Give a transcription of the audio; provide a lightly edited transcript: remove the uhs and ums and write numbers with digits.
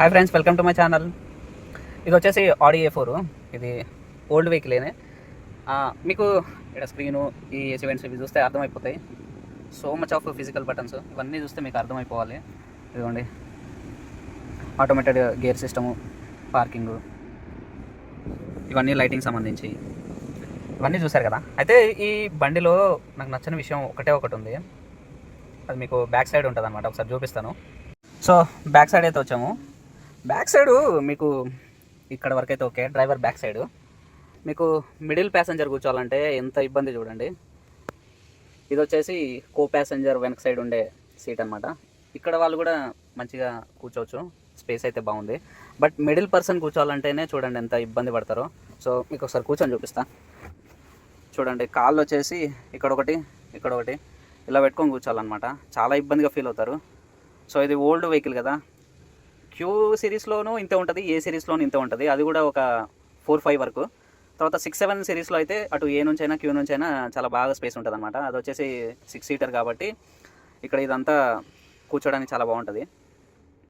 Hi friends, welcome to my channel. ఇది వచ్చేసి ఆడి A4. ఇది ఓల్డ్ వెహికలేనే. మీకు ఇక్కడ స్క్రీను, ఈ ఏసీ వెంట్స్ ఇవి చూస్తే అర్థమైపోతాయి. So much of physical buttons ఇవన్నీ చూస్తే మీకు అర్థమైపోవాలి. ఇదిగోండి, ఆటోమేటెడ్ గేర్ సిస్టము, పార్కింగు, ఇవన్నీ లైటింగ్ సంబంధించి ఇవన్నీ చూసారు కదా. అయితే ఈ బండిలో నాకు నచ్చిన విషయం ఒకటి ఉంది. అది మీకు బ్యాక్ సైడ్ ఉంటుంది అనమాట. ఒకసారి చూపిస్తాను. సో బ్యాక్ సైడ్ అయితే వచ్చాము. బ్యాక్ సైడు మీకు ఇక్కడ వరకు అయితే ఓకే. డ్రైవర్ బ్యాక్ సైడు మీకు మిడిల్ ప్యాసింజర్ కూర్చోవాలంటే ఎంత ఇబ్బంది చూడండి. ఇది వచ్చేసి కో ప్యాసింజర్ వెనక సైడ్ ఉండే సీట్ అనమాట. ఇక్కడ వాళ్ళు కూడా మంచిగా కూర్చోవచ్చు, స్పేస్ అయితే బాగుంది. బట్ మిడిల్ పర్సన్ కూర్చోవాలంటేనే చూడండి ఎంత ఇబ్బంది పడతారో. సో మీకు ఒకసారి కూర్చొని చూపిస్తా. చూడండి, కాళ్ళు వచ్చేసి ఇక్కడ ఒకటి ఇలా పెట్టుకొని కూర్చోవాలన్నమాట. చాలా ఇబ్బందిగా ఫీల్ అవుతారు. సో ఇది ఓల్డ్ వెహికల్ కదా. క్యూ సిరీస్లోనూ ఇంతే ఉంటుంది, ఏ సిరీస్లోనూ ఇంతే ఉంటుంది. అది కూడా ఒక 4-5 వరకు. తర్వాత 6-7 సిరీస్లో అయితే అటు ఏ నుంచైనా క్యూ నుంచైనా చాలా బాగా స్పేస్ ఉంటుంది అనమాట. అది వచ్చేసి 6 సీటర్ కాబట్టి ఇక్కడ ఇదంతా కూర్చోడానికి చాలా బాగుంటుంది.